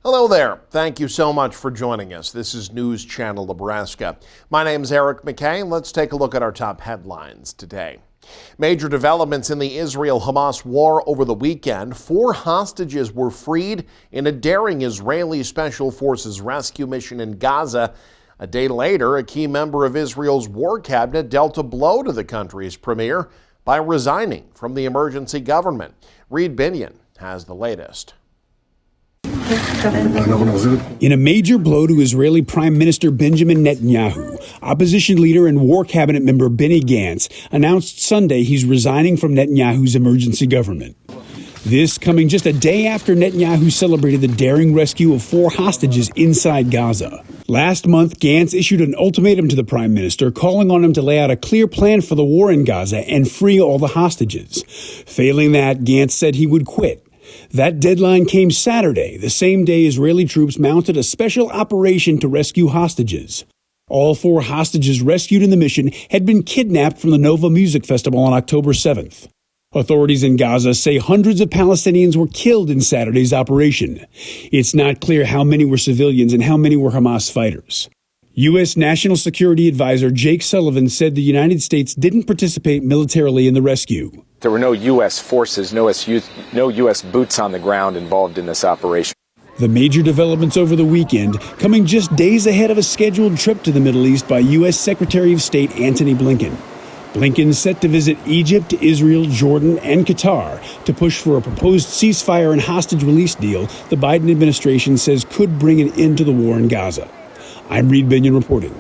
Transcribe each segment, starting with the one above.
Hello there. Thank you so much for joining us. This is News Channel Nebraska. My name is Eric McKay, and let's take a look at our top headlines today. Major developments in the Israel-Hamas war over the weekend. 4 hostages were freed in a daring Israeli Special Forces rescue mission in Gaza. A day later, a key member of Israel's war cabinet dealt a blow to the country's premier by resigning from the emergency government. Reed Binion has the latest. In a major blow to Israeli Prime Minister Benjamin Netanyahu, opposition leader and war cabinet member Benny Gantz announced Sunday he's resigning from Netanyahu's emergency government. This coming just a day after Netanyahu celebrated the daring rescue of 4 hostages inside Gaza. Last month, Gantz issued an ultimatum to the prime minister, calling on him to lay out a clear plan for the war in Gaza and free all the hostages. Failing that, Gantz said he would quit. That deadline came Saturday, the same day Israeli troops mounted a special operation to rescue hostages. All 4 hostages rescued in the mission had been kidnapped from the Nova Music Festival on October 7th. Authorities in Gaza say hundreds of Palestinians were killed in Saturday's operation. It's not clear how many were civilians and how many were Hamas fighters. U.S. National Security Advisor Jake Sullivan said the United States didn't participate militarily in the rescue. There were no U.S. forces, no U.S. boots on the ground involved in this operation. The major developments over the weekend coming just days ahead of a scheduled trip to the Middle East by U.S. Secretary of State Antony Blinken. Blinken set to visit Egypt, Israel, Jordan, and Qatar to push for a proposed ceasefire and hostage release deal the Biden administration says could bring an end to the war in Gaza. I'm Reed Binion reporting.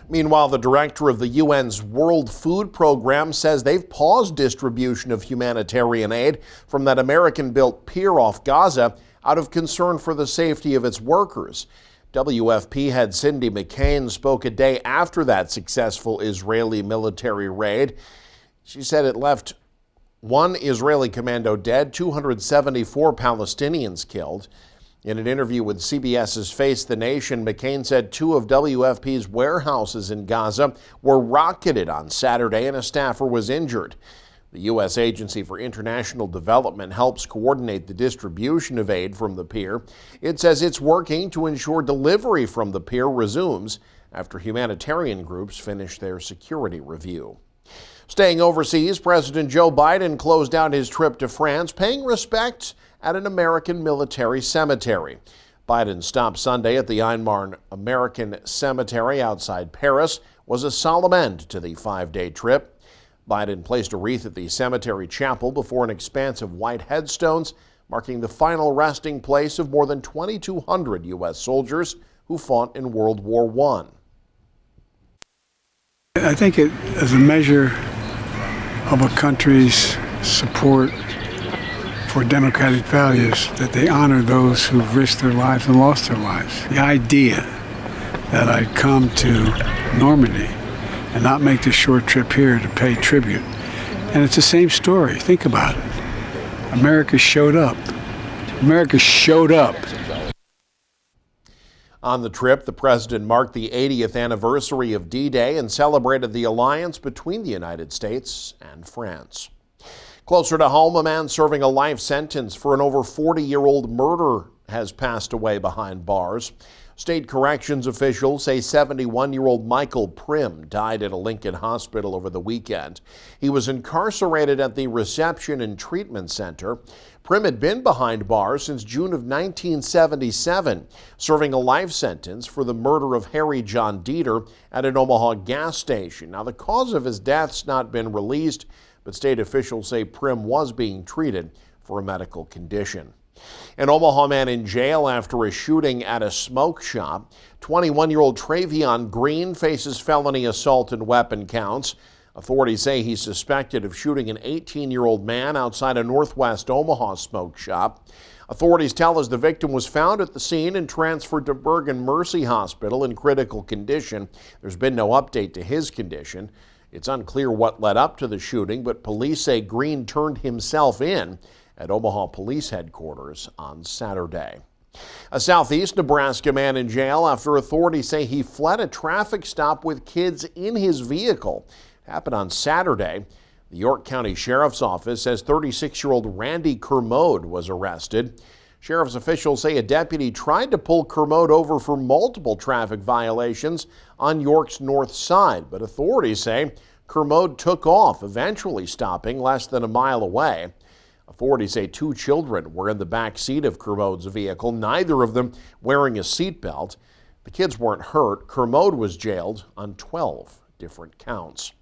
Meanwhile, the director of the UN's World Food Program says they've paused distribution of humanitarian aid from that American-built pier off Gaza out of concern for the safety of its workers. WFP head Cindy McCain spoke a day after that successful Israeli military raid. She said it left 1 Israeli commando dead, 274 Palestinians killed. In an interview with CBS's Face the Nation, McCain said 2 of WFP's warehouses in Gaza were rocketed on Saturday and a staffer was injured. The U.S. Agency for International Development helps coordinate the distribution of aid from the pier. It says it's working to ensure delivery from the pier resumes after humanitarian groups finish their security review. Staying overseas, President Joe Biden closed out his trip to France, paying respects at an American military cemetery. Biden's stop Sunday at the Ain Marne American Cemetery outside Paris was a solemn end to the 5-day trip. Biden placed a wreath at the cemetery chapel before an expanse of white headstones, marking the final resting place of more than 2,200 U.S. soldiers who fought in World War I. I think it is a measure of a country's support for democratic values that they honor those who've risked their lives and lost their lives. The idea that I'd come to Normandy and not make this short trip here to pay tribute. And it's the same story. Think about it. America showed up. America showed up. On the trip, the president marked the 80th anniversary of D-Day and celebrated the alliance between the United States and France. Closer to home, a man serving a life sentence for an over 40-year-old murder has passed away behind bars. State corrections officials say 71-year-old Michael Prim died at a Lincoln hospital over the weekend. He was incarcerated at the Reception and Treatment Center. Prim had been behind bars since June of 1977, serving a life sentence for the murder of Harry John Dieter at an Omaha gas station. Now, the cause of his death's not been released, but state officials say Prim was being treated for a medical condition. An Omaha man in jail after a shooting at a smoke shop. 21-year-old Travion Green faces felony assault and weapon counts. Authorities say he's suspected of shooting an 18-year-old man outside a northwest Omaha smoke shop. Authorities tell us the victim was found at the scene and transferred to Bergen Mercy Hospital in critical condition. There's been no update to his condition. It's unclear what led up to the shooting, but police say Green turned himself in at Omaha Police Headquarters on Saturday. A southeast Nebraska man in jail after authorities say he fled a traffic stop with kids in his vehicle. It happened on Saturday. The York County Sheriff's Office says 36-year-old Randy Kermode was arrested. Sheriff's officials say a deputy tried to pull Kermode over for multiple traffic violations on York's north side, but authorities say Kermode took off, eventually stopping less than a mile away. Authorities say 2 children were in the back seat of Kermode's vehicle, neither of them wearing a seatbelt. The kids weren't hurt. Kermode was jailed on 12 different counts.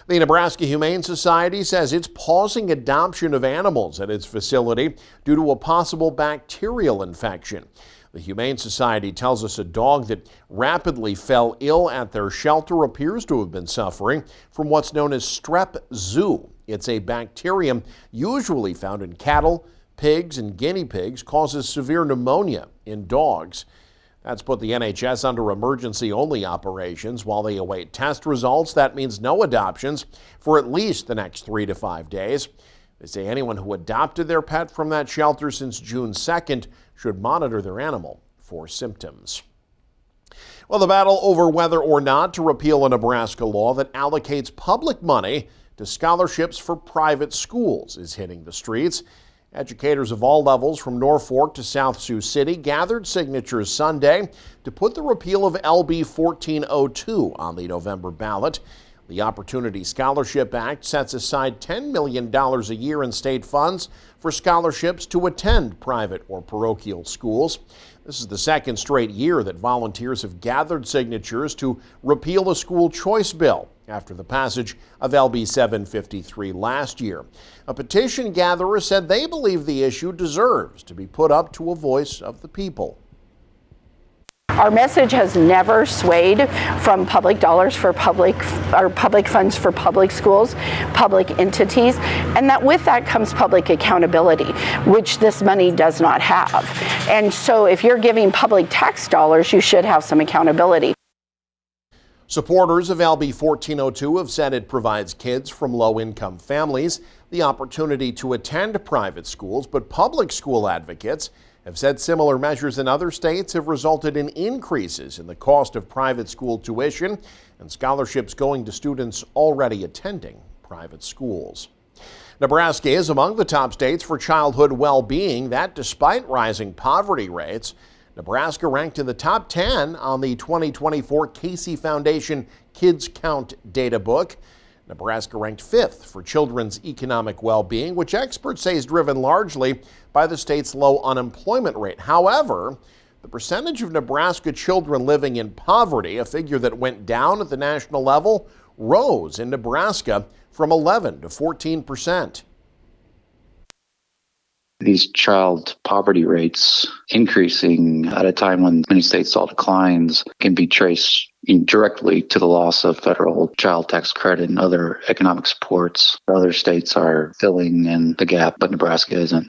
The Nebraska Humane Society says it's pausing adoption of animals at its facility due to a possible bacterial infection. The Humane Society tells us a dog that rapidly fell ill at their shelter appears to have been suffering from what's known as strep zoo. It's a bacterium usually found in cattle, pigs, and guinea pigs, causes severe pneumonia in dogs. That's put the NHS under emergency-only operations while they await test results. That means no adoptions for at least the next 3 to 5 days. They say anyone who adopted their pet from that shelter since June 2nd should monitor their animal for symptoms. Well, the battle over whether or not to repeal a Nebraska law that allocates public money to scholarships for private schools is hitting the streets. Educators of all levels from Norfolk to South Sioux City gathered signatures Sunday to put the repeal of LB 1402 on the November ballot. The Opportunity Scholarship Act sets aside $10 million a year in state funds for scholarships to attend private or parochial schools. This is the second straight year that volunteers have gathered signatures to repeal the school choice bill after the passage of LB 753 last year. A petition gatherer said they believe the issue deserves to be put up to a voice of the people. Our message has never swayed from public dollars for public funds for public schools, public entities, and that with that comes public accountability, which this money does not have. And so if you're giving public tax dollars, you should have some accountability. Supporters of LB 1402 have said it provides kids from low-income families the opportunity to attend private schools, but public school advocates have said similar measures in other states have resulted in increases in the cost of private school tuition and scholarships going to students already attending private schools. Nebraska is among the top states for childhood well-being, that despite rising poverty rates. Nebraska ranked in the top 10 on the 2024 Casey Foundation Kids Count data book. Nebraska ranked 5th for children's economic well-being, which experts say is driven largely by the state's low unemployment rate. However, the percentage of Nebraska children living in poverty, a figure that went down at the national level, rose in Nebraska from 11 to 14%. These child poverty rates increasing at a time when many states saw declines can be traced directly to the loss of federal child tax credit and other economic supports. Other states are filling in the gap, but Nebraska isn't.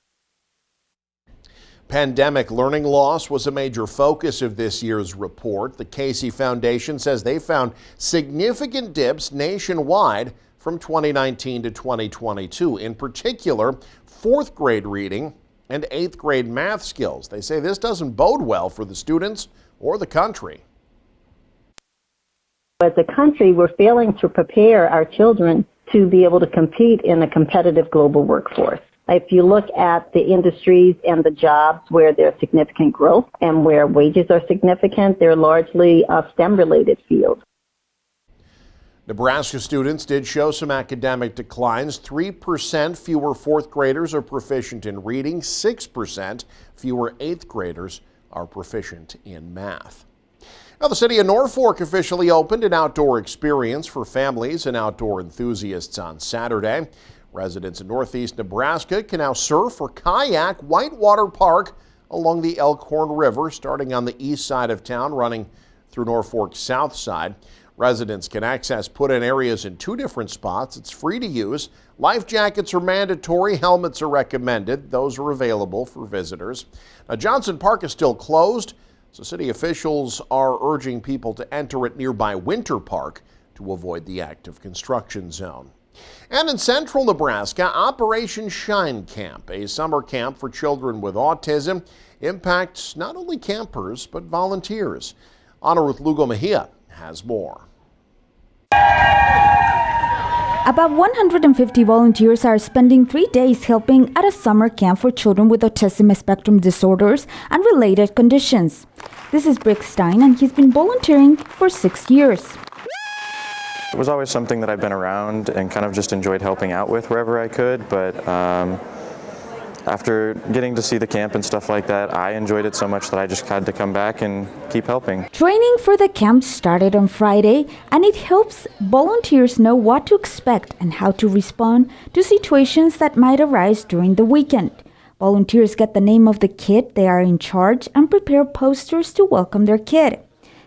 Pandemic learning loss was a major focus of this year's report. The Casey Foundation says they found significant dips nationwide from 2019 to 2022. In particular, 4th grade reading and 8th grade math skills. They say this doesn't bode well for the students or the country. As a country, we're failing to prepare our children to be able to compete in a competitive global workforce. If you look at the industries and the jobs where there's significant growth and where wages are significant, they're largely STEM-related fields. Nebraska students did show some academic declines. 3% fewer 4th graders are proficient in reading. 6% fewer 8th graders are proficient in math. Now, the city of Norfolk officially opened an outdoor experience for families and outdoor enthusiasts on Saturday. Residents in northeast Nebraska can now surf or kayak Whitewater Park along the Elkhorn River, starting on the east side of town, running through Norfolk's south side. Residents can access put-in areas in 2 different spots. It's free to use. Life jackets are mandatory. Helmets are recommended. Those are available for visitors. Now, Johnson Park is still closed, so city officials are urging people to enter at nearby Winter Park to avoid the active construction zone. And in central Nebraska, Operation Shine Camp, a summer camp for children with autism, impacts not only campers but volunteers. Ana Ruth Lugo Mejia has more. About 150 volunteers are spending 3 days helping at a summer camp for children with autism spectrum disorders and related conditions. This is Brick Stein, and he's been volunteering for 6 years. It was always something that I've been around and kind of just enjoyed helping out with wherever I could, but after getting to see the camp and stuff like that, I enjoyed it so much that I just had to come back and keep helping. Training for the camp started on Friday, and it helps volunteers know what to expect and how to respond to situations that might arise during the weekend. Volunteers get the name of the kid they are in charge and prepare posters to welcome their kid.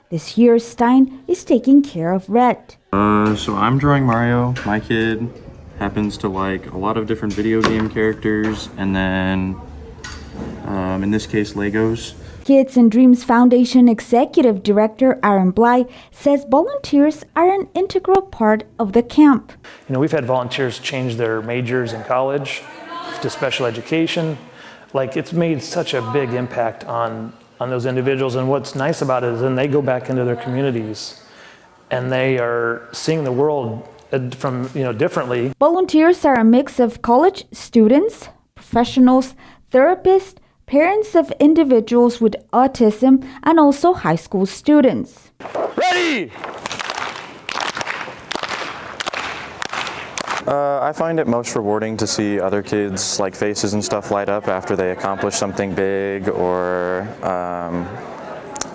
This year, Stein is taking care of Red. So I'm drawing Mario. My kid happens to like a lot of different video game characters, and then in this case Legos. Kids and Dreams Foundation Executive Director Aaron Bly says volunteers are an integral part of the camp. We've had volunteers change their majors in college to special education. It's made such a big impact on those individuals, and what's nice about it is then they go back into their communities and they are seeing the world from differently. Volunteers are a mix of college students, professionals, therapists, parents of individuals with autism, and also high school students. Ready! I find it most rewarding to see other kids' faces and stuff light up after they accomplish something big, or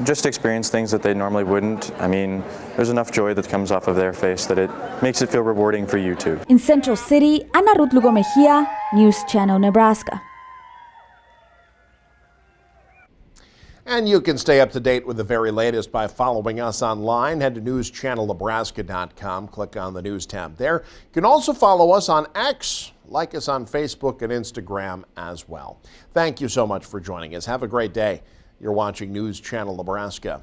just experience things that they normally wouldn't. I mean, there's enough joy that comes off of their face that it makes it feel rewarding for you too. In Central City, Ana Ruth Lugo Mejia, News Channel, Nebraska. And you can stay up to date with the very latest by following us online. Head to newschannelnebraska.com, click on the News tab there. You can also follow us on X, like us on Facebook and Instagram as well. Thank you so much for joining us. Have a great day. You're watching News Channel Nebraska.